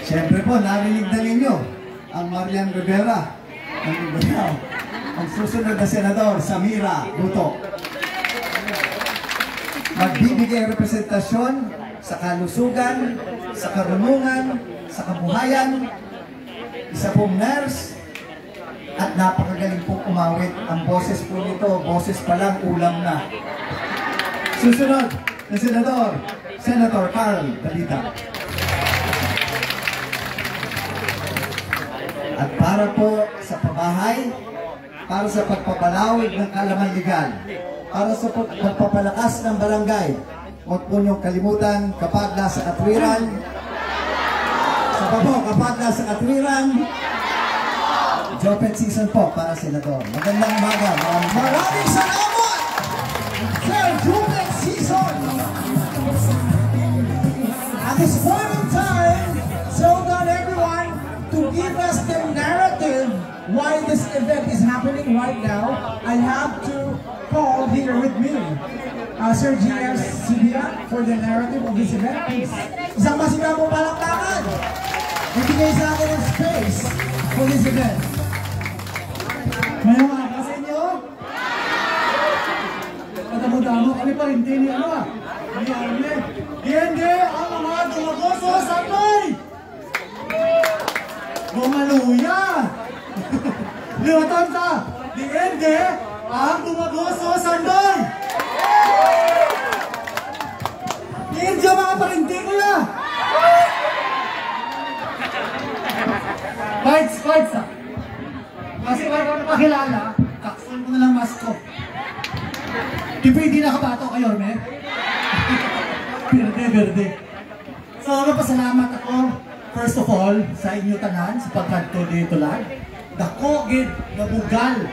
Siyempre po, narinig na ninyo ang Marian Rivera ng Mindanao, ang susunod na senador, Samira Buto. Magbibigay representasyon sa kalusugan, sa karunungan, sa kabuhayan, isa pong nurse, at napakagaling pong umawit. Ang boses po nito, boses pa lang, ulam na. Susunod na senador, Senator Carl Balita. At para po sa pabahay, para sa pagpapalawig ng kaalaman legal, para sa pagpapalakas ng barangay, huwag po niyong kalimutan kapag nasa katwiran, kapag nasa katwiran, Jopet season po para senador. Magandang umaga. Maraming salamat! Sir, Jopet season! At this point in time, so that everyone to give us the narrative why this event is happening right now, I have to call here with me Sir G.S. Sibia for the narrative of this event. Please. Isang masigabong palakpakan! Ibigay sa akin ng space for this event. May mga sa inyo? Katamo-damo kami pa rin din ano ah. Hindi ang mga dumagoso sa Sandoy! Bumaluya! Liwatan sa! Hindi ang dumagoso sa Sandoy! Hindi ang mga parinting ko na! Fights ah! Kasi wala ko napakilala, kaksul ko na lang mask ko. Di ba hindi nakabato kayo, me? Berde. So, pasalamat ako, first of all, sa inyo tanan, sa pagkanto dito lang. Dako, gid, nabugal.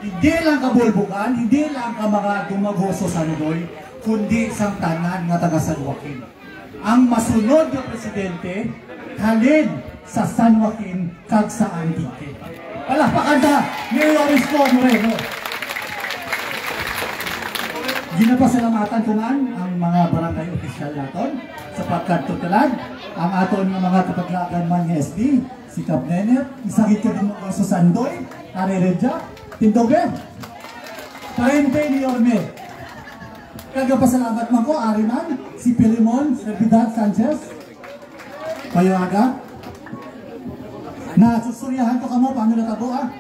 Hindi lang kabulbugan, hindi lang ka mga dumagoso sa Sandoy, kundi sa tanan nga taga San Joaquin. Ang masunod na presidente, halin sa San Joaquin, kag sa Antique. Palakpakan na, Mayor Isko Moreno. Ginapasalamatan ko man ang mga barangay opisyal naton sa pagkatutulan, ang aton mga kapaglagan man ng SD, si Cap Nenet, isagit ka din mo sa Sandoy, Arereja, Tindobe, Parente ni Orme. Kagapasalamat man ko, Ariman, si Pilimon, Servidad Sanchez, Payaga. Nasusuryahan ko kamo, paano natabo ah?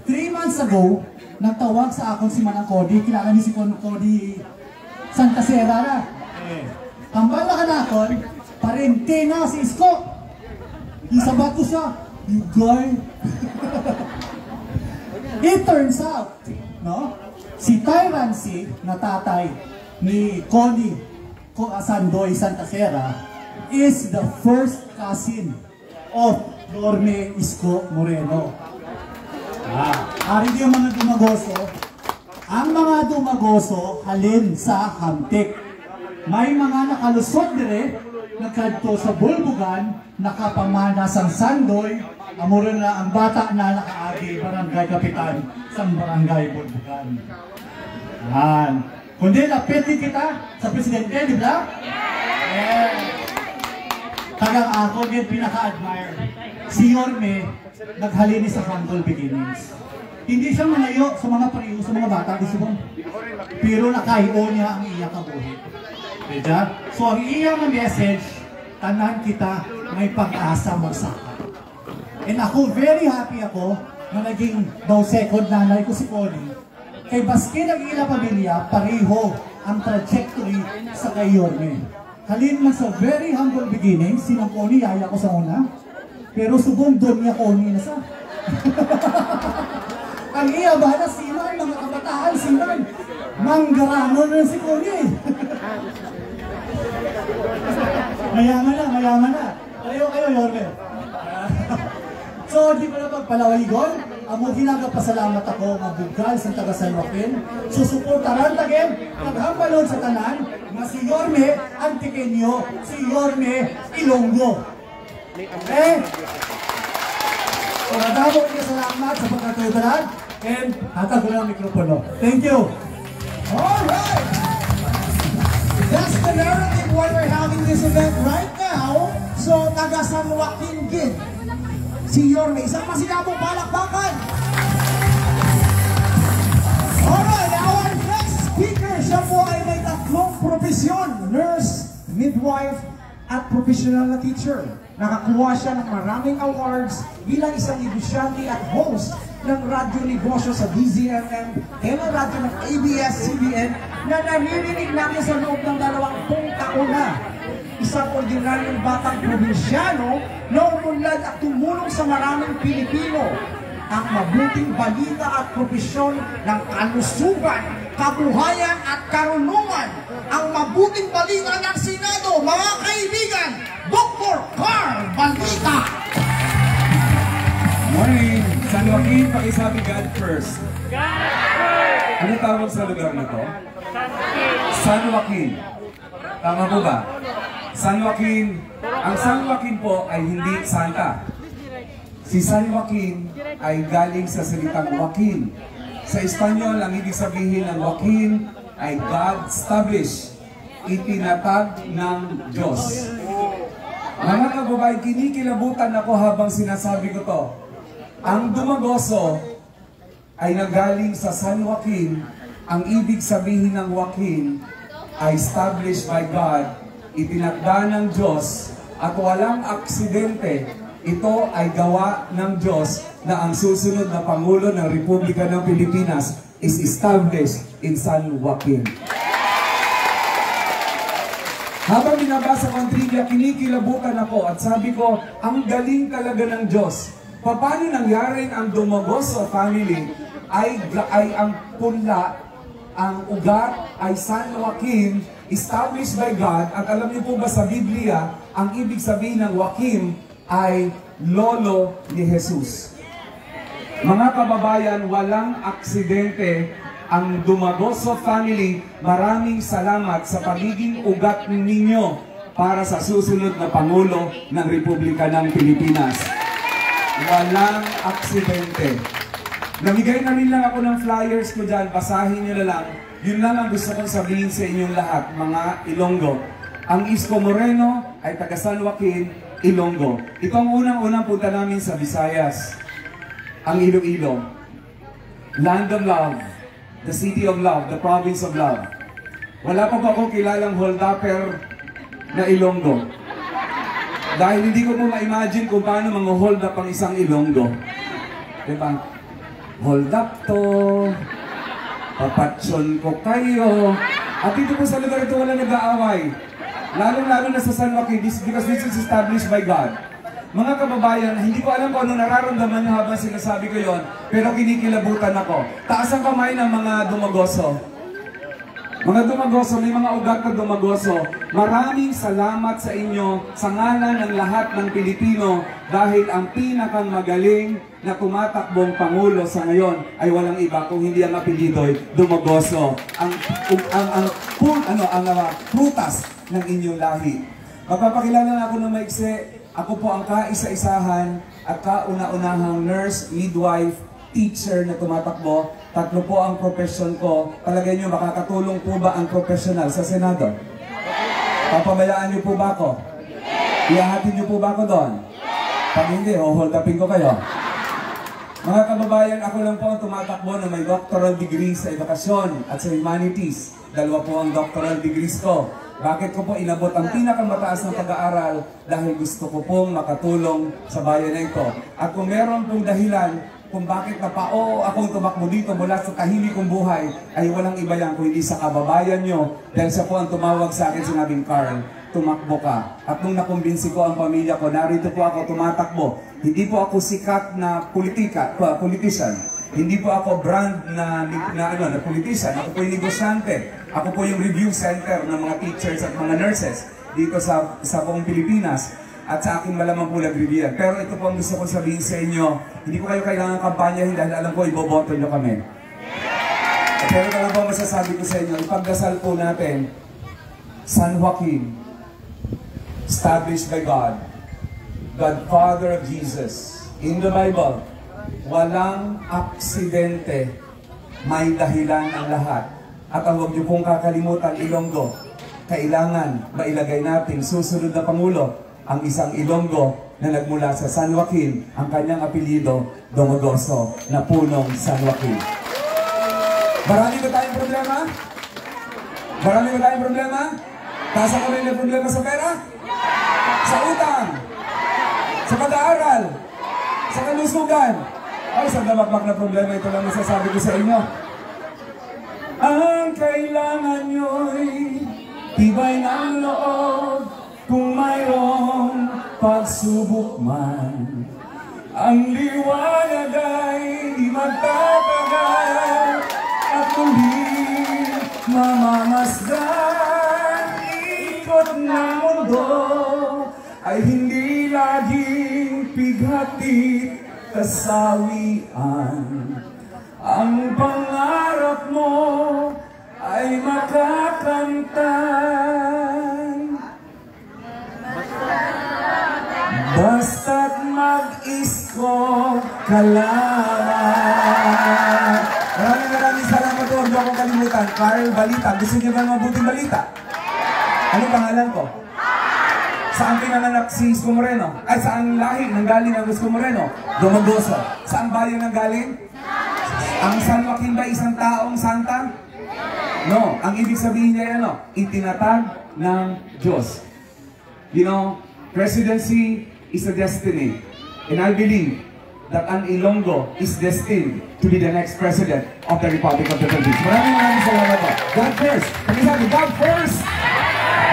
3 months ago, nagtawag sa akon si Manang Cody, kilala ni si Cody Santa Sierra na. Tambal na ka na akon, parente na si Isko. Isabat ko siya, you guy. It turns out, no? Si Tyrancy na tatay ni Cody Sandoy Santa Sierra is the first cousin of Dorme Isko Moreno. Ari yung mga dumagoso. Ang mga dumagoso halin sa Hamtik. May mga nakalusot dire, nagkadto sa Bulbugan, nakapamana sa Sandoy, amuro na ang bata na nakaagi barangay kapitan sa barangay Bulbugan. Kundi lapit din kita sa presidente, di ba? Yeah. Tagang ako din pinaka-admire. Si Yorme, naghalini sa humble beginnings. Hindi siya malayo sa mga pariyo, sa mga bata, pero nakaio niya ang iya kabuhi. Diba? So ang iya ng message, tanan kita may pag-asa mo sa akin. And ako, very happy ako na naging daw second nanay ko si Connie. Kay baski nag-ila pamilya, pareho ang trajectory sa kay Yorme. Halin man sa very humble beginnings, sinang Connie, yaya ko sa una. Pero subong doon niya Connie na sa. Ang iya ba na sinan, mga kabataan sinan. Manggarano na si Connie. Mayaman na. Kayo, Yorme. So, di ko na pagpalawigon. Amo ginagapasalamat ako mabugal sa taga San Joaquin. Susuportaran tagin, naghambalon sa tanan, na si Yorme Antiqueño, si Yorme Ilonggo. Okay? So, nadamo ko salamat sa pagkatudaran and hatag ko lang ang mikropono. Thank you! Alright! That's the narrative why we're having this event right now. So, taga San Joaquin Gid. Si Yorme. Isang masigabong palakpakan. Alright, our next speaker, siya po ay may tatlong profesyon. Nurse, midwife, at professional na teacher. Nakakuha siya ng maraming awards bilang isang negosyante at host ng radyo negosyo sa DZMM, radyo ng ABS-CBN na naririnig natin sa loob ng 20 taon na. Isang ordinaryong batang probinsyano na umunlad at tumulong sa maraming Pilipino. Ang mabuting balita at propesyon ng kalusugan, kabuhayan at karunungan. Ang mabuting balita ng Senado, mga kaibigan, Dr. Carl Balita! Morning! San Joaquin, pakisabi God first. Ano tawag sa lugar na to? San Joaquin. Tama po ba? San Joaquin. Ang San Joaquin po ay hindi Santa. Si San Joaquin ay galing sa salitang Joaquin. Sa Espanyol, ang ibig sabihin ng Joaquin ay God established. Itinatag ng Diyos. Mga kababayan, kinikilabutan ako habang sinasabi ko to. Ang Dumagoso ay nagaling sa San Joaquin. Ang ibig sabihin ng Joaquin ay established by God, itinakda ng Diyos, at walang aksidente. Ito ay gawa ng Diyos na ang susunod na Pangulo ng Republika ng Pilipinas is established in San Joaquin. Habang binabasa ko ang trivia, kinikilabutan ako at sabi ko, ang galing talaga ng Diyos. Paano nangyaring ang Dumagoso family ay ang punla, ang ugat ay San Joaquin, established by God, at alam niyo po ba sa Biblia, ang ibig sabihin ng Joaquin ay lolo ni Jesus. Mga kababayan, walang aksidente ang Dumagoso family. Maraming salamat sa pagiging ugat ninyo para sa susunod na Pangulo ng Republika ng Pilipinas. Walang aksidente. Namigay na rin lang ako ng flyers ko dyan. Basahin nyo na lang. Yun lang ang gusto kong sabihin sa inyong lahat, mga Ilonggo. Ang Isko Moreno ay taga San Joaquin, Ilonggo. Ito ang unang-unang punta namin sa Visayas. Ang Iloilo. Land of Love. The City of Love. The Province of Love. Wala pa po akong kilalang hold-upper na Ilonggo. Dahil hindi ko po ma-imagine kung paano mang-hold up ang isang Ilonggo. Diba? Hold up to. Papatsyon ko kayo. At dito po sa lugar ito wala nag-aaway. Lalong-lalo na sa San Joaquin, because this is established by God. Mga kababayan, hindi ko alam kung ano nararamdaman nyo habang sinasabi ko yon, pero kinikilabutan ako. Taas ang kamay ng mga Dumagoso. Mga Dumagoso, may mga ugat na Dumagoso. Maraming salamat sa inyo sa ngalan ng lahat ng Pilipino dahil ang pinakang magaling na tumatakbong Pangulo sa ngayon ay walang iba kung hindi ang apelyido'y Dumagoso. Ang prutas ng inyong lahi. Magpapakilala na ako ng maiksi. Ako po ang kaisa-isahan at kauna-unahang nurse, midwife, teacher na tumatakbo. Tatlo po ang profession ko. Palagay nyo, makakatulong po ba ang professional sa Senado? Papabayaan nyo po ba ako? Ihahatid nyo po ba ako doon? Pag hindi, hold upin ko kayo. Mga kababayan, ako lang po ang tumatakbo na may doctoral degree sa edukasyon at sa humanities. Dalawa po ang doctoral degrees ko. Bakit ko po inabot ang pinakamataas ng pag-aaral? Dahil gusto ko pong makatulong sa bayan na ito. At kung meron pong dahilan kung bakit napao akong tumakbo dito mula sa tahimik kong buhay, ay walang iba yan kung hindi sa kababayan nyo. Dahil siya po ang tumawag sa akin, sinabing, Carl, tumakbo ka. At nung nakumbinsi ko ang pamilya ko, narito po ako tumatakbo. Hindi po ako sikat na politician. Hindi po ako brand na politician. Ako po yung negosyante. Ako po yung review center ng mga teachers at mga nurses dito sa buong Pilipinas. At sa aking malamang po nag-review. Pero ito po ang gusto kong sabihin sa inyo, hindi ko kayo kailangan kampanyahin dahil alam ko iboboto nyo kami. Pero ito lang po masasabi ko sa inyo, ipagdasal po natin, San Joaquin, established by God, Godfather of Jesus. In the Bible, walang aksidente, may dahilan ang lahat. At ang huwag niyo pong kakalimutan, Ilonggo, kailangan mailagay natin susunod na Pangulo ang isang Ilonggo na nagmula sa San Joaquin, ang kanyang apelyido, Domogoso, na punong San Joaquin. Marami ba tayong problema? Marami ba tayong problema? Tasa ko rin na problema sa pera? Sa utang? Sa pag-aaral? Sa kalusugan? Ay, sa damakmak na problema, ito lang masasabi ko sa inyo. Ang kailangan nyo'y tibay ng loob kung mayroong pagsubok man. Ang liwanag ay di magtatagal at muli mamamasdan. Ikot ng mundo ay hindi laging pighati kasawian. Ang pangarap mo ay makakamtan. Basta't mag-isko ka lang. Maraming salamat po. Huwag niyo akong kalimutan. Carl Balita. Gusto niyo ba ng mabuting balita? Ano pangalan ko? Saan pinanganak si Isko Moreno? Ay, saan lahi nanggaling ang Isko Moreno? Domogoso. Saan bayan nanggaling? Ang San Joaquin ba isang taong santa? No. Ang ibig sabihin niya ano? Itinatag ng Diyos. You know, presidency is a destiny. And I believe that an Ilonggo is destined to be the next president of the Republic of the Philippines. Maraming salamat po. God first. Kami sabi, God first.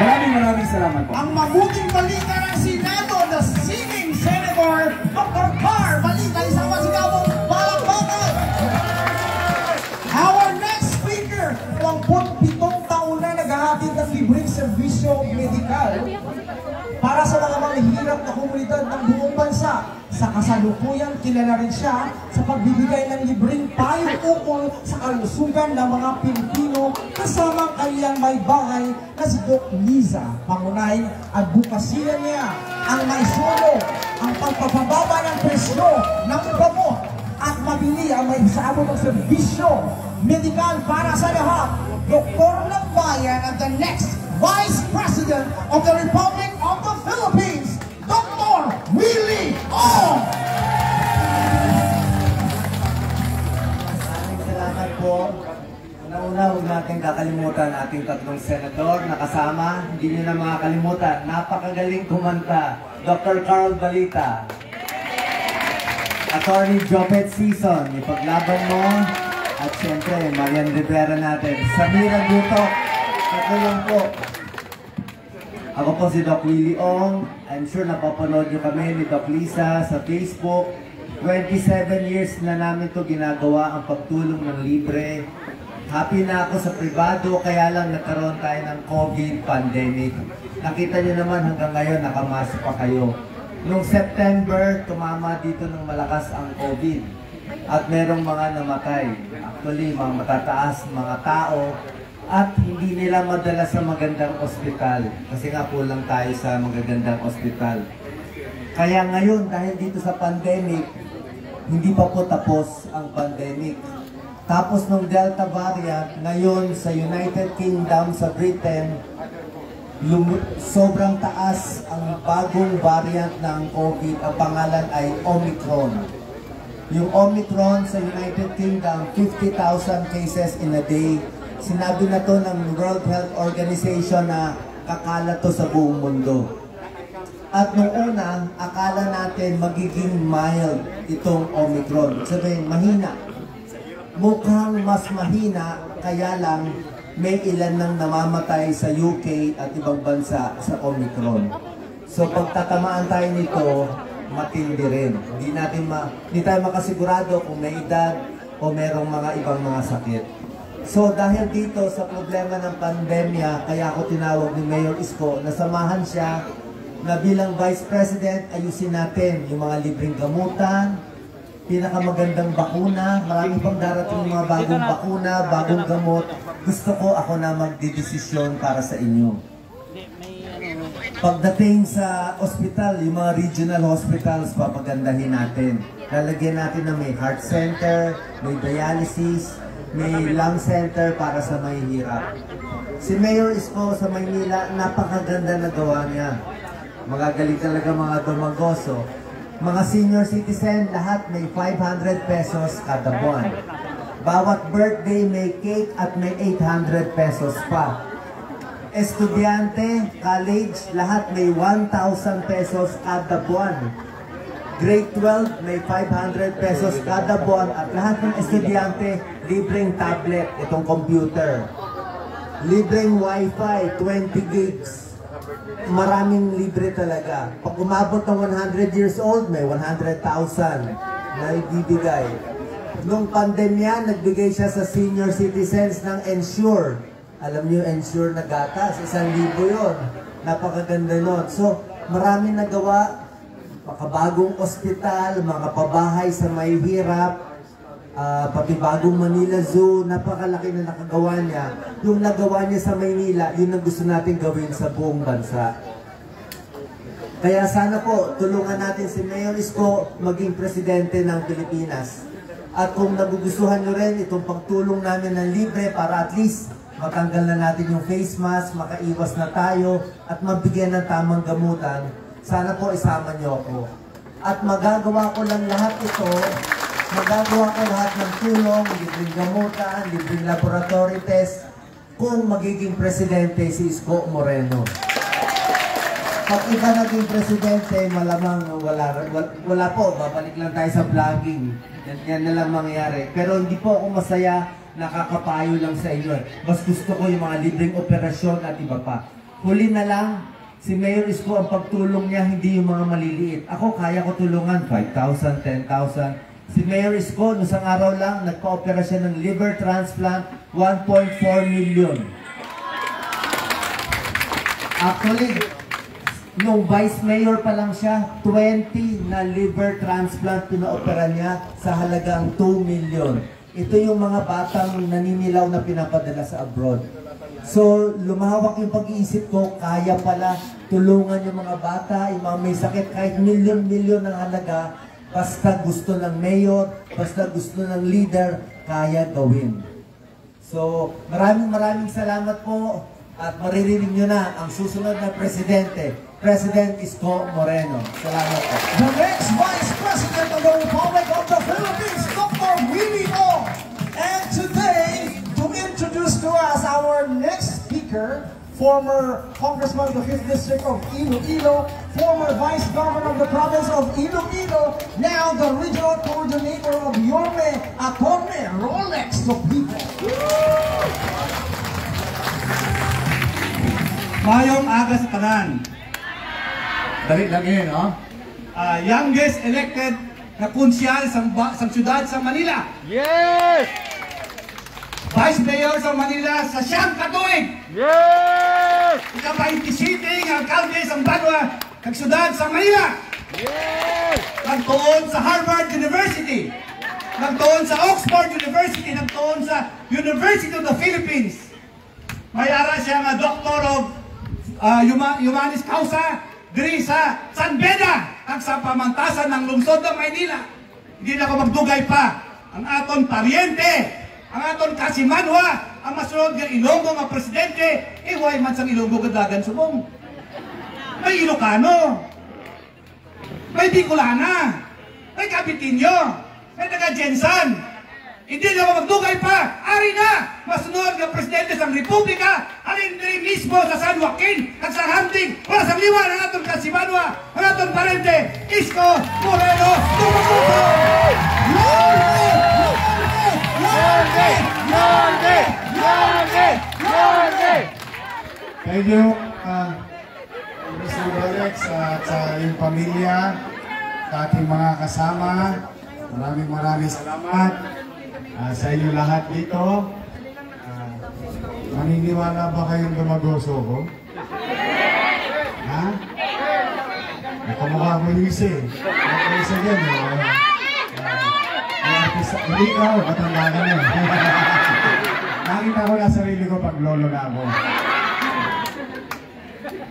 Maraming salamat po. Ang mabuting balita ng Senado, the singing Senator Dr. Carl Balita, isang masigabong palakpakan. Our next speaker, 27 taon na naghahatid ng libreng serbisyo medikal para sa mga mahihirap na komunidad ng buong bansa. Sa kasalukuyan, kilala rin siya sa pagbibigay ng libreng payo ukol sa kalusugan ng mga Pilipino kasama ang kanyang may bahay na si Doc Liza. Pangunahing advokasya niya ang maisulong ang pagpapababa ng presyo ng gamot at mabili ang may sabot ng serbisyo medikal para sa lahat. Doktor ng Bayan at the next Vice President of the Republic of the Philippines, Dr. Willie Ong! Maraming salamat po. Una-una, huwag natin kakalimutan ating tatlong senador na kasama. Hindi nyo na makakalimutan. Napakagaling kumanta. Dr. Carl Balita. Attorney Jopet Season. Ipaglaban mo. At siyempre, Marian Rivera natin. Samira Gutok. Tatlo lang po. Ako po si Doc Willie Ong. I'm sure napapanood nyo kami ni Doc Lisa sa Facebook. 27 years na namin to ginagawa ang pagtulong ng libre. Happy na ako sa privado, kaya lang nagkaroon tayo ng COVID pandemic. Nakita nyo naman hanggang ngayon nakamask pa kayo. Noong September, tumama dito ng malakas ang COVID. At merong mga namatay. Actually, mga matataas, mga tao. At hindi nila madala sa magandang ospital. Kasi nga kulang tayo sa magagandang ospital. Kaya ngayon, dahil dito sa pandemic, hindi pa po tapos ang pandemic. Tapos nung Delta variant, ngayon sa United Kingdom, sa Britain, sobrang taas ang bagong variant ng COVID. Ang pangalan ay Omicron. Yung Omicron sa United Kingdom, 50,000 cases in a day. Sinabi na to ng World Health Organization na kakalat to sa buong mundo. At nung una, akala natin magiging mild itong Omicron. Sabihin, mahina. Mukhang mas mahina, kaya lang may ilan nang namamatay sa UK at ibang bansa sa Omicron. So pagtatamaan tayo nito, matindi rin. Hindi tayo makasigurado kung may edad o merong mga ibang mga sakit. So dahil dito sa problema ng pandemya, kaya ako tinawag ni Mayor Isko na samahan siya na bilang Vice President, ayusin natin yung mga libreng gamutan, pinakamagandang bakuna, marami pang darating mga bagong bakuna, bagong gamot. Gusto ko ako na magdidesisyon para sa inyo. Pagdating sa ospital, yung mga regional hospitals, papagandahin natin. Lalagyan natin na may heart center, may dialysis, may lung center para sa mahihirap. Si Mayor Isko sa Maynila, napakaganda na gawa niya. Magagaling talaga mga dumagoso. Mga senior citizen, lahat may 500 pesos kada buwan. Bawat birthday may cake at may 800 pesos pa. Estudyante, college, lahat may 1,000 pesos kada buwan. Grade 12, may 500 pesos kada buwan at lahat ng estudyante, libreng tablet, itong computer. Libreng wifi, 20 gigs. Maraming libre talaga. Pag umabot ng 100 years old, may 100,000 na ibibigay. Nung pandemya, nagbigay siya sa senior citizens ng Ensure. Alam niyo, Ensure na gatas, 1,000 yun. Napakaganda nun. So, maraming nagawa. Makabagong ospital, mga pabahay sa may hirap, pati bagong Manila Zoo, napakalaki na nakagawa niya. Yung nagawa niya sa Maynila, yun ang gusto natin gawin sa buong bansa. Kaya sana po, tulungan natin si Mayor Isko maging presidente ng Pilipinas. At kung nagugustuhan nyo rin itong pagtulong namin ng libre para at least matanggal na natin yung face mask, makaiwas na tayo, at mabigyan ng tamang gamutan, sana po isama nyo ako. At magagawa ko lang lahat ito, magagawa ko lahat ng tulong, libreng gamutan, libreng laboratory test, kung magiging presidente si Isko Moreno. Pag iba naging presidente, malamang wala po, babalik lang tayo sa vlogging. Yan na lang mangyayari. Pero hindi po ako masaya, nakakapayo lang sa inyo. Mas gusto ko yung mga libreng operasyon at iba pa. Huli na lang, si Mayor Isko, ang pagtulong niya, hindi yung mga maliliit. Ako, kaya ko tulungan, 5,000, 10,000. Si Mayor Isko, isang araw lang, nagpa-opera siya ng liver transplant, 1.4 million. Actually, nung vice mayor pa lang siya, 20 na liver transplant pina-opera niya sa halagang 2 million. Ito yung mga batang naninilaw na pinapadala sa abroad. So, lumawak yung pag-iisip ko, kaya pala tulungan yung mga bata, yung mga may sakit, kahit milyon-milyon ang halaga, basta gusto ng mayor, basta gusto ng leader, kaya gawin. So, maraming salamat po at maririnig nyo na ang susunod na presidente, President Isko Moreno. Salamat po. The next Vice President of the Republic of the Philippines, Dr. Willie O. And today, to introduce to us our next speaker, former Congressman of the 5th District of Iloilo, former Vice Governor of the province of Iloilo, now the Regional Coordinator of Yorme Acorme, Rolex to people. Mayong aga sa tanan. Dali lang yun, no? Youngest elected na konsyal sa syudad sa Manila. Yes! Vice Mayor sa Manila sa siyang katuig. Yes! Ika-27 ang alcalde sa Banwa, ng syudad sa Manila. Yes! Nagtuon sa Harvard University. Nagtuon sa Oxford University. Nagtuon sa University of the Philippines. May ara siya nga Doctor of Humanis Causa diri sa San Beda at sa pamantasan ng lungsod ng Maynila. Hindi na ako magdugay pa. Ang aton pariente, ang aton kasimanwa, ang masunod ng Ilonggo nga presidente, iway man sa Ilonggo kadagan subong. May Ilocano, may Bicolana, may Capitinyo, may taga-Jensan. Hindi na ako magdugay pa. Ari na, masunod ng presidente sa Republika, alin din mismo sa San Joaquin at sa Hamding para sa liwa ng atong kasimanwa, ang atong parente, Isko Moreno Tumakupo! Thank you, Mr. Rolex at sa iyong pamilya, sa ating mga kasama. Maraming salamat sa inyo lahat dito. Maniniwala ba kayong dumagoso ko? Ha? Nakamukha ko yung isa eh. Ako isa dyan eh. Hindi ka ako, matanda ka na eh. Nakita ko na sarili ko pag lolo na ako.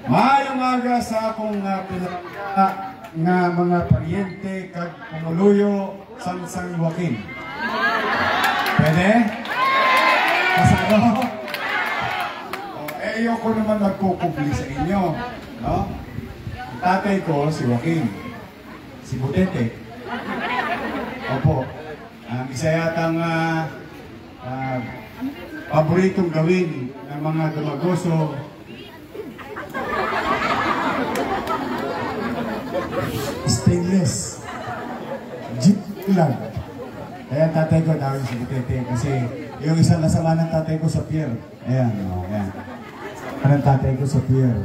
Maayong aga sa akong pinaka nga mga pariente kag pumuluyo San Joaquin. Pwede? Kasano? Ayoko naman magkukubli sa inyo. No? tatay ko, si Joaquin. Si Butete. Opo. Isa yatang paboritong gawin ng mga Dumagoso. Stainless. Jeep lang. Kaya tatay ko tawag si Butete kasi yung isang nasama ng tatay ko sa pier. Ayan, ayan. Anong tatay ko sa pier?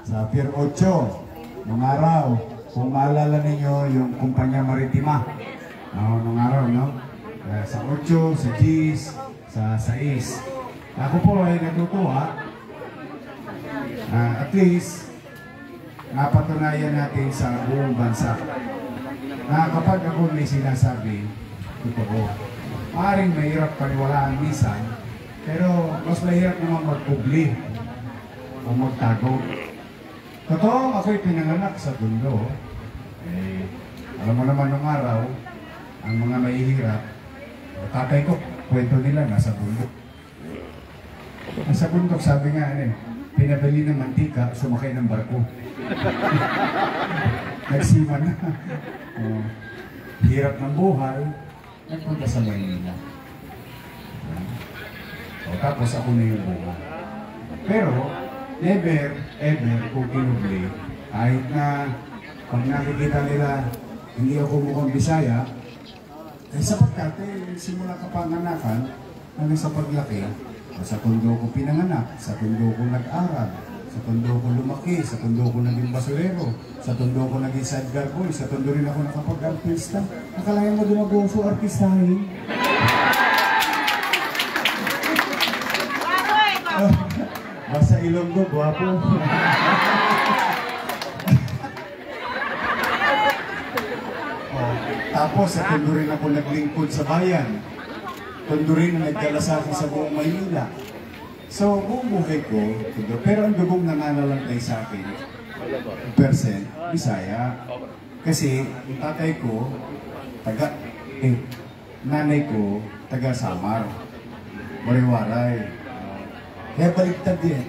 Sa Pier 8, nung araw, kung maalala ninyo yung kumpanya maritima. Nung araw, no? Sa 8, sa 10, sa 6. Ako po ay natutuwa. At least, napatunayan natin sa buong bansa na kapag ako may sinasabi, totoo. Maaaring mahirap paniwalaan minsan, pero mas mahirap naman magpubli o magtago. Totoo, ako'y pinanganak sa Tondo. Alam mo naman nung araw, ang mga mahihirap, tatay ko, kwento nila, nasa bundok. Nasa bundok, sabi nga, pinabili ng mantika, sumakay ng barko. Nagsima na. Hirap ng buhay, nagpunta sa Maynila. Tapos ako na yung bunga. Pero, never, ever, kung kinubli, kahit na pag nakikita nila, hindi ako mukhang Bisaya, sapagkat simula kapanganakan, hanggang sa paglaki, sa Tondo ko pinanganak, sa Tondo ko nag-aral, sa Tondo ko lumaki, sa Tondo ko naging basurero, sa Tondo ko naging sidecar boy, sa Tondo rin ako nakapag-artista. Nakalayan mo Dumagoso, artistahin. Basta Ilonggo, guwapo. Tapos sa Tondo rin ako naglingkod sa bayan. Tondo rin na nagdala sa akin sa buong Maynila. So, buong buhay ko, pero ang dugong nananalantay sa akin, percent, Bisaya. Kasi, yung tatay ko, nanay ko, taga Samar. Wariwaray. Kaya baliktad din.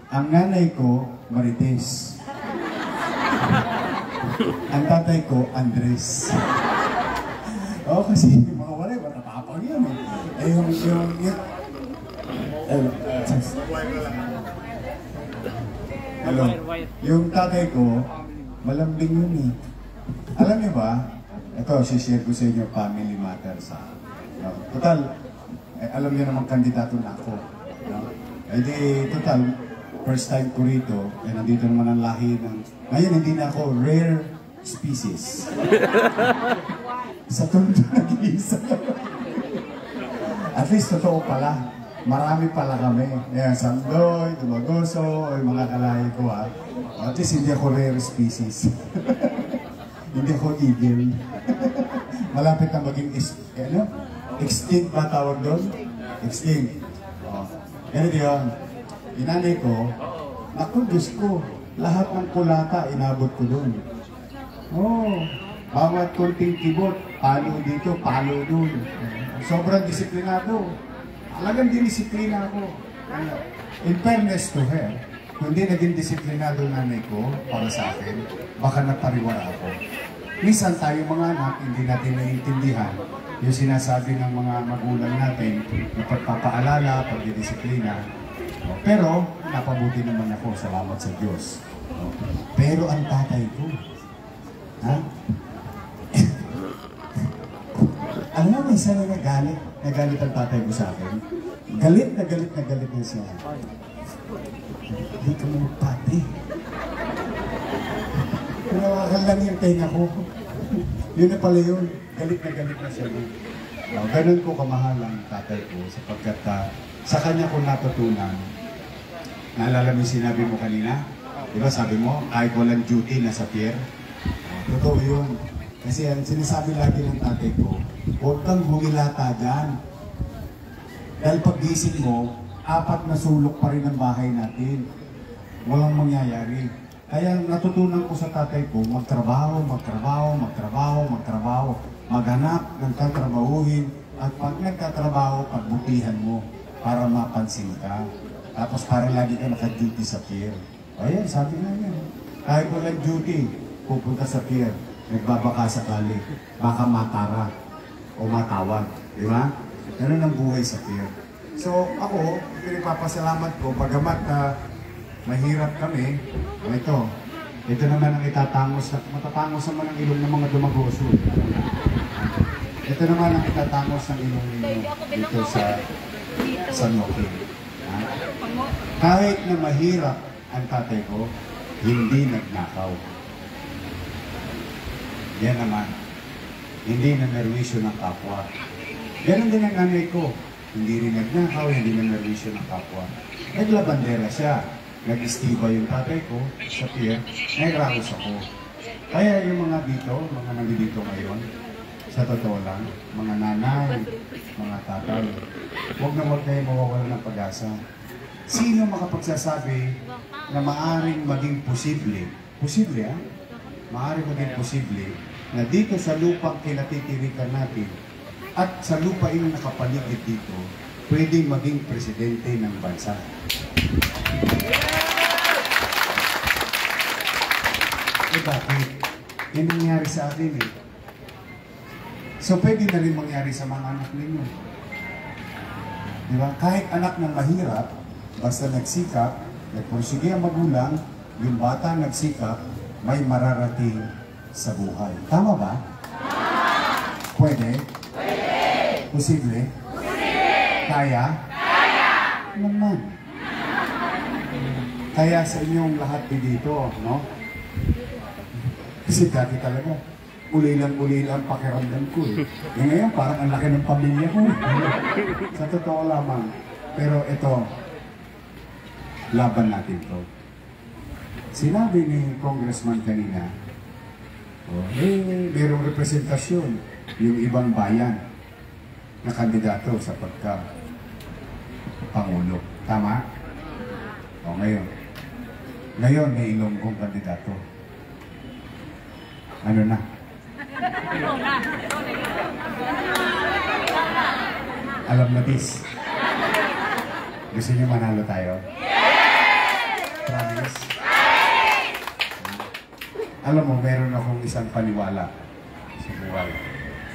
Ang nanay ko, Marites. Ang tatay ko, Andres. Kasi yung mga walay, matatapang yan. Yung tatay ko, malambing yun eh. Alam niyo ba, ito, share ko sa inyo family matters. Total, alam niyo naman kandidato na ako. Total, first time ko rito, nandito naman ang lahi ng... Ngayon, hindi na ako rare species. Sa Tondo nag-iisa. At least, totoo pala. Marami pala kami. Sandoy, Dumagoso, o yung mga kalahi ko At least, hindi ako rare species. Hindi ako eagle. Malapit na maging extinct ba tawag doon? Extinct. Ganito yun. Inanay ko, naku, Diyos ko, lahat ng kulata, inabot ko doon. Bawat konting kibot, palo dito, palo doon. Sobrang disiplinado. Talagang dinisiplina ako. In fairness to her, kung di naging disiplinado nanay ko para sa akin, baka napariwara ako. Minsan tayo mga anak, hindi natin naiintindihan yung sinasabi ng mga magulang natin na pagpapaalala, pagdidisiplina. Pero, napabuti naman ako, salamat sa Diyos. Pero ang tatay ko, alam mo, minsan na nagalit ang tatay ko sa akin. Galit na siya. Hindi ka mo pati. Pinawakan lang yung tenga ko. Yun na pala yun. Galit na siya. Ganun ko kamahal ang tatay ko sapagkat sa kanya ko natutunan. Naalala mo yung sinabi mo kanina? Diba sabi mo, kahit walang duty na sa pier? Totoo yun. Kasi ang sinasabi lagi ng tatay ko, huwag kang humilata dyan. Dahil pag-gising mo, 4 na sulok pa rin ang bahay natin. Walang mangyayari. Kaya natutunan ko sa tatay ko, magtrabaho. Maghanap ng tatrabahuhin. At pag nagtatrabaho, pagbutihan mo para mapansin ka. Tapos parang lagi ka naka-duty sa pier. Ayan, sabi nga niya. Kahit walang duty, pupunta sa pier. Nagbabaka sakali. Baka matara o matawag. Di ba? Ganun ang buhay sa pier. So ako, pinipapasalamat ko, bagamat mahirap kami, ito naman ang itatangos, matatangos naman ang ilong ng mga dumagoso. Ito naman ang itatangos ng ilong ninyo dito sa San Joaquin. Kahit na mahirap ang tatay ko, hindi nagnakaw. Yan naman, hindi na nerwisyo ng kapwa. Ganon din ang nanay ko, hindi rin nagnakaw, hindi na nerwisyo ng kapwa. Naglabandera siya, nag-istiba yung tatay ko sa pier, nagraos ako. Kaya yung mga nandito ngayon, sa totoo lang, mga nanay, mga tatay, huwag na huwag kayo mawawala ng pag-asa. Sino makapagsasabi na maaaring maging posible maaaring maging posible na dito sa lupang kinatitirikan natin at sa lupa yung nakapaligid dito, pwedeng maging presidente ng bansa. Bakit? Yan nangyari sa atin eh. So pwede na rin mangyari sa mga anak ninyo. Di ba? Kahit anak ng mahirap, basta nagsikap, nagpursige ang magulang, yung bata nagsikap, may mararating sa buhay. Tama ba? Pwede? Pwede! Posible? Posible! Kaya? Kaya! Naman. Kaya sa inyong lahat dito, no? Kasi dati talaga, ulilan pakiramdam ko eh. Yung ngayon, parang ang laki ng pamilya ko. Sa totoo lamang. Pero ito, laban natin to. Sinabi ni Congressman kanina, merong representasyon yung ibang bayan na kandidato sa pagka-pangulo. Tama? O ngayon. Ngayon, may Ilonggong kandidato. Ano na? Alam na bis. Gusto niyo manalo tayo? Promise? Alam mo, meron akong isang paniwala sa buhay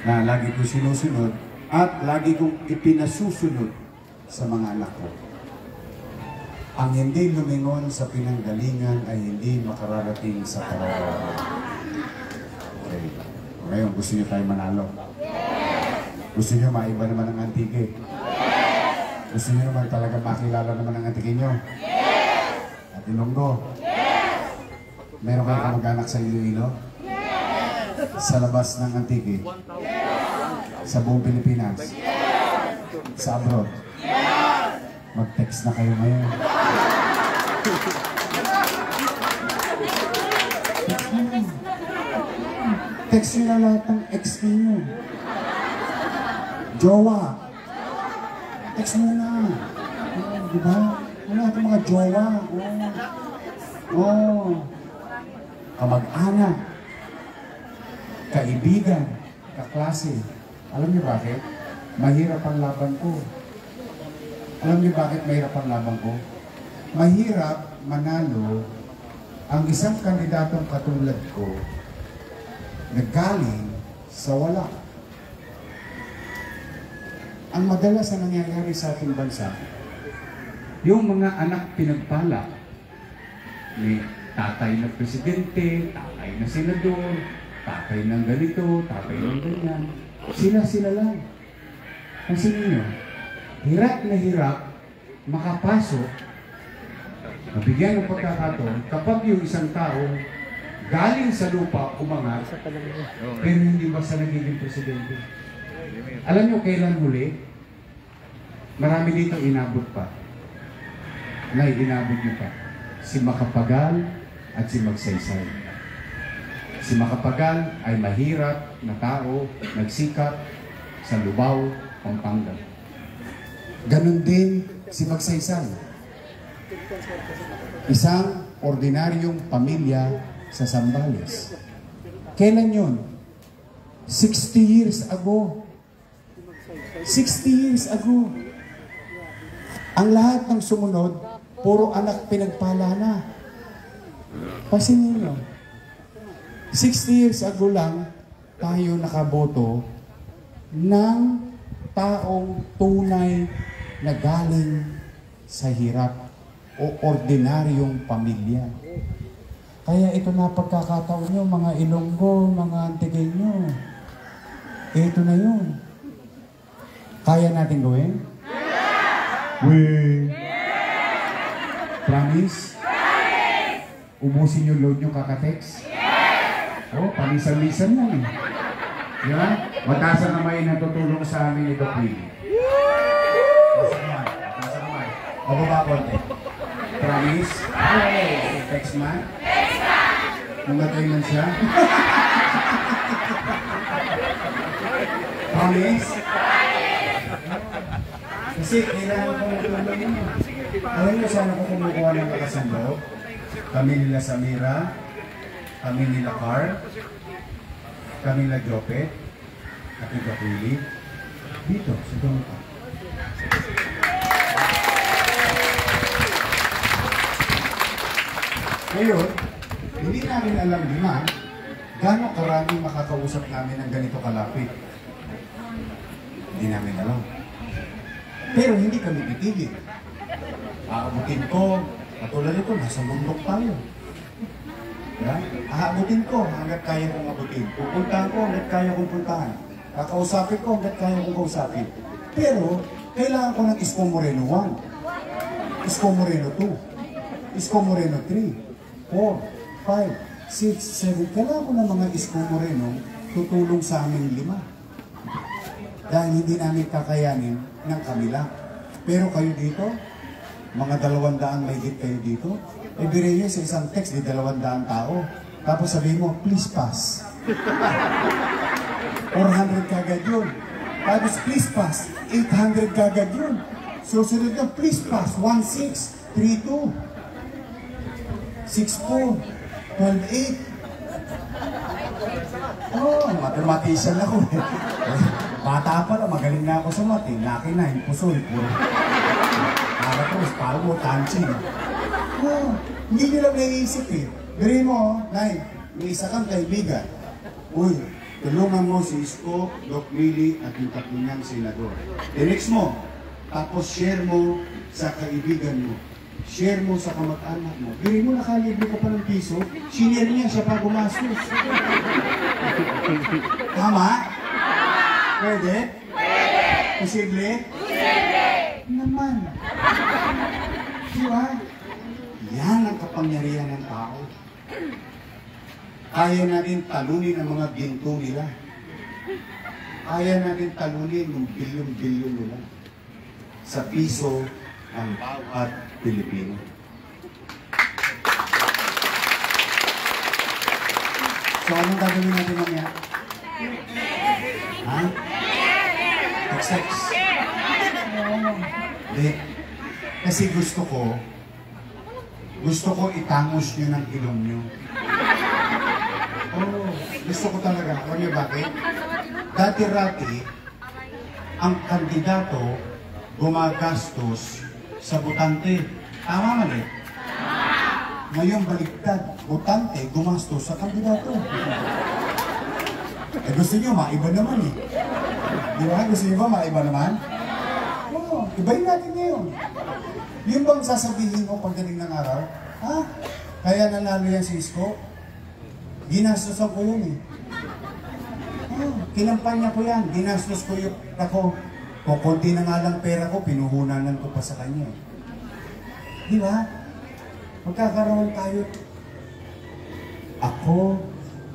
na lagi ko sinusunod at lagi kong ipinasusunod sa mga anak ko. Ang hindi lumingon sa pinanggalingan ay hindi makararating sa kararating. Okay. Ngayon, gusto niyo tayo manalo? Gusto niyo maiba naman ang antike? Gusto niyo naman talaga makilala naman ang antike niyo? At Ilonggo? Meron kayo kamag-anak sa Iloilo? Sa labas ng antike? Sa buong Pilipinas? Sa abroad? Mag-text na kayo ngayon. Text nyo na lahat ng ex ninyo. Jowa. Text mo na. Diba? Wala itong mga jowa. Kamag-anak. Kaibigan. Kaklase. Alam niyo bakit? Mahirap ang laban ko. Alam niyo bakit mahirap ang laban ko? Mahirap manalo ang isang kandidatong katulad ko na galing sa wala. Ang madalas na nangyayari sa ating bansa, yung mga anak pinagpala, may tatay na presidente, tatay na senador, tatay ng ganito, tatay ng ganyan. Sila lang. Kasi ninyo, hirap na hirap makapasok, mabigyan ng pagkakataon, kapag yung isang tao galing sa lupa, umangat, pero hindi basta nagiging presidente. Alam nyo kailan huli? Marami dito inabot pa. Inabot nyo pa. Si Macapagal at si Magsaysay. Si Macapagal ay mahirap na tao, nagsikap sa Lubao, Pampanga. Ganon din si Magsaysay. Isang ordinaryong pamilya sa Zambales. Kailan yun? 60 years ago. 60 years ago. Ang lahat ng sumunod, Puro anak pinagpala na. Pansinin nyo. 60 years ago lang, tayo nakaboto ng taong tunay na galing sa hirap o ordinaryong pamilya. Kaya ito na pagkakataon nyo, mga Ilonggo, mga Antiqueño. Ito na yun. Kaya natin gawin? Yeah! Promise? Promise! Ubusin yung load nyo kakatext? Yes! Oh, panisan-lisan lang eh. Di ba? Mataas ang kamay na tutulong sa amin ito, Queen. Mataas ang kamay. O baba konti. Promise? Text man? Text man! Namatay man siya? Promise? Kasi kailangan ko matulong yun. Alam niyo sana ko kumukuha ng lakas ng loob. Kami nila Samira, kami nila Carl, kami nila Jopet, at nila Willie. Dito, sa Dominica. Ngayon, hindi namin alam naman gano'ng karaming makakausap namin ng ganito kalapit. Hindi namin alam. Pero hindi kami titigil. Aabutin ko, katulad ito, nasa bundok tayo. Yeah? Aabutin ko hanggat kaya kong abutin. Pupuntahan ko hanggat kaya kong puntahan. Kakausapin ko hanggat kaya kong kausapin. Pero, kailangan ko ng Isko Moreno 1, Isko Moreno 2, Isko Moreno 3, 4, 5, 6, 7. Kailangan ko ng mga Isko Moreno tutulong sa aming 5. Dahil hindi namin kakayanin ng kanila. Pero kayo dito, mga 200 may hit kayo dito, ibigay sa isang text di 200 tao. Tapos sabihin mo, please pass. 400 kagad yun. Tapos please pass, 800 kagad yun. Susunod na, please pass, 16, 32, 64, 12, 8. Oh, mathematician ako eh. Bata pa lang, magaling na ako sa mati. Laki na, impusol. Para ko, parang mo, tansin. Oh, hindi nyo lang naiisip eh. Gawin mo, Nay, may isa kang kaibigan. Uy, tulungan mo si Isko, Doc Willie, at yung tatlo niyang senador. Next mo, tapos share mo sa kaibigan mo. Share mo sa kamag-anak mo. Gawin mo, nakalibre ka pa ng piso, sinare niya siya pa gumastos. Tama? Pwede? Pwede! Posible? Posible! Naman. Diba? Yan ang kapangyarihan ng tao. Kaya natin talunin ang mga ginto nila. Kaya natin talunin yung bilyon-bilyon nila sa piso ng bawat Pilipino. So, anong gagawin natin mamaya? Ha? Sex. Hindi. Kasi gusto ko itangos nyo ng ilong nyo. Oh, gusto ko talaga. Alam nyo bakit? Dati-rati, ang kandidato gumagastos sa botante. Tama man eh? Ngayon baliktad, botante gumastos sa kandidato. Eh gusto nyo, maiba naman eh. Di ba? Gusto nyo ba maiba naman? Oo, ibahin natin ngayon. Yung bang sasabihin mo pagdating ng araw, ha? Kaya nanalo yan si Isko? Ginastosan ko yun eh. Oh, kinampanya ko yan, ginastos ko yung ako. Kung konti na nga lang pera ko, pinuhunanan ko pa sa kanya. Di ba? Magkakaroon tayo. Ako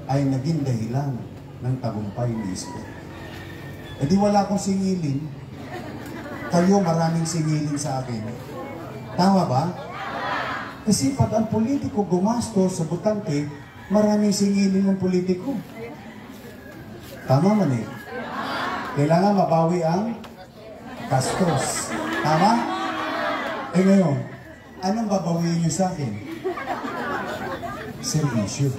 ay naging dahilan ng tagumpay ni Isko. E di wala akong singilin. Kayo maraming singilin sa akin. Tama ba? Kasi pag ang politiko gumastos sa butante, maraming singilin ng politiko. Tama man eh. Kailangan mabawi ang gastos. Tama? Eh ngayon, anong babawiin niyo sa akin? Servisyo.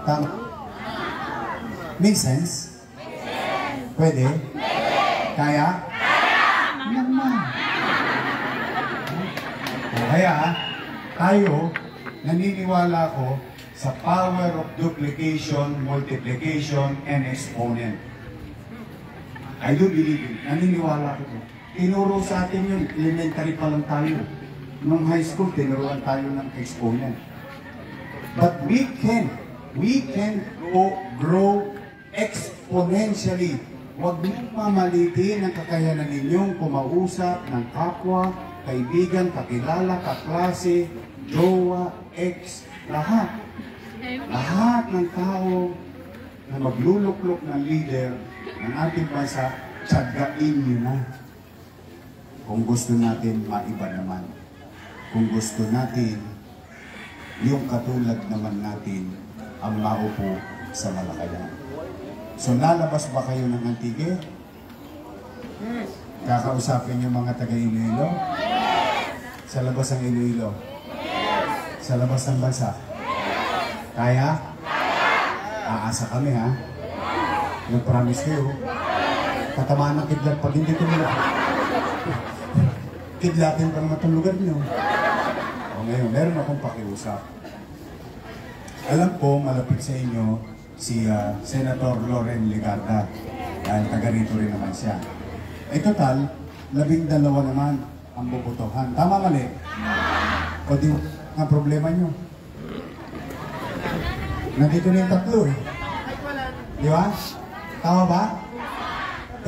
Tama? Make sense? Pwede? Kaya? Naman. Kaya tayo, naniniwala ko sa power of duplication, multiplication, and exponent. I do believe it. Naniniwala ko. Tinuro sa atin yun, elementary pa lang tayo. Nung high school, tinuruan tayo ng exponent. But we can grow exponentially. Huwag niyong mamalitin ang kakayanan ninyong kumausap ng kapwa, kaibigan, kakilala, kaklase, jowa, ex, lahat. Lahat ng tao na magluluklok ng leader ng ating bansa, tsagain nyo na. Kung gusto natin, maiba naman. Kung gusto natin, yung katulad naman natin ang maupo sa Malacañang. So lalabas ba kayo ng Antique? Kakausapin yung mga taga Iloilo? Sa labas ng Iloilo? Sa labas ng bansa? Kaya? Aasa kami ha? Nag-promise kayo. Tatamaan ng kidlat pag hindi tumula. Kidlatin pa naman itong lugar nyo. O ngayon, meron akong pakiusap. Alam ko, malapit sa inyo si Senator Loren Legarda. Dahil taga rito rin naman siya. Eh total, 12 naman ang bubutuhan. Tama mali? O di ang problema nyo? Nandito na yung tatlo eh. Di ba? Tama ba?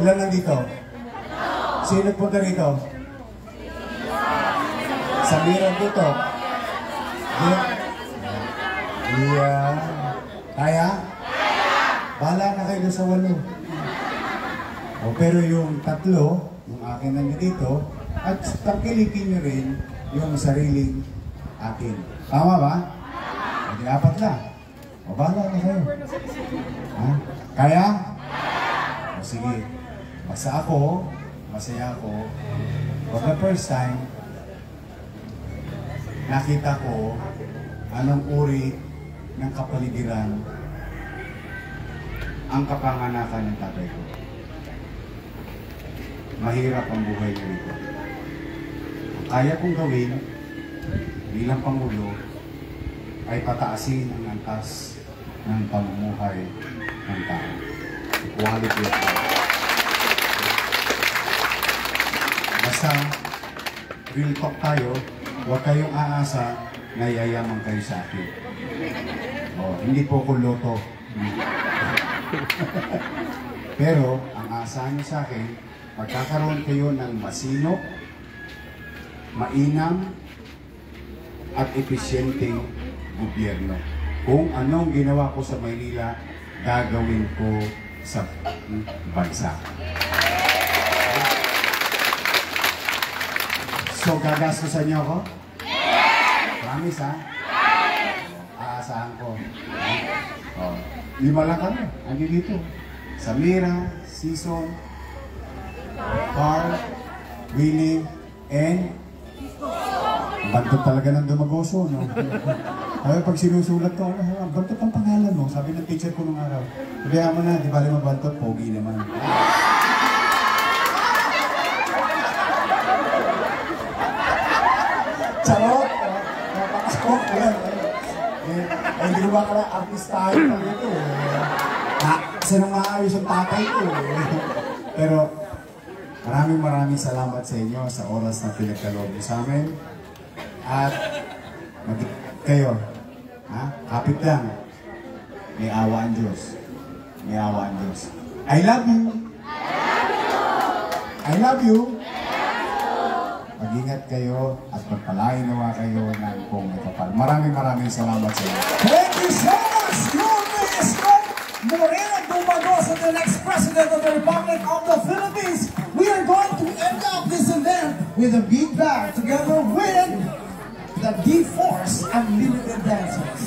Ilan nandito? Sino nagpunta rito? Samira dito. Yeah. Kaya? Bahala na kayo sa 8. O, pero yung tatlo, yung akin nandito, at tangkilikin nyo rin yung sariling akin. Tama ba? Hindi 4 lang. O, bahala na kayo. Ha? Kaya? O, sige. Basta ako, masaya ako. For the first time, nakita ko anong uri ng kapaligiran ang kapanganakan ng tatay ko. Mahirap ang buhay niya rito. Kaya kong gawin bilang Pangulo ay pataasin ang antas ng pamumuhay ng tao. Quality of life. Basta, real talk tayo, huwag kayong aasa na yayaman kayo sa akin. O, hindi po ko loto. Pero, ang aasahan niyo sa akin, magkakaroon kayo ng masinop, mainam, at episyenteng gobyerno. Kung anong ginawa ko sa Maynila, gagawin ko sa bansa. So, gagastusan niyo ako? Promise, ha? Aasahan ko. Oh, 5 lang kami. Ano dito? Samira, Season, Carl, Willie, and bantot talaga ng Dumagoso, no? Ay, pag sinusulat ko, bantot ang pangalan mo. Sabi ng teacher ko nung araw. Sabihan mo na, di ba rin mabantot? Pogi naman. Charot! Napakasok! Hindi ko ba ka na artistahin pa dito? Kasi nang maayos ang tatay ko. Pero, maraming salamat sa inyo sa oras na pinagkaloob niyo sa amin. At, kayo, ha? Kapit lang. May awa ang Diyos. May awa ang Diyos. I love you! I love you! Mag-ingat kayo at magpalain nawa kayo ng kung nakapal. Maraming salamat sa inyo. Thank you so much, Luis Moreno Dumagoso, the next President of the Republic of the Philippines. We are going to end up this event with a big bag together with the D-Force Unlimited Dancers.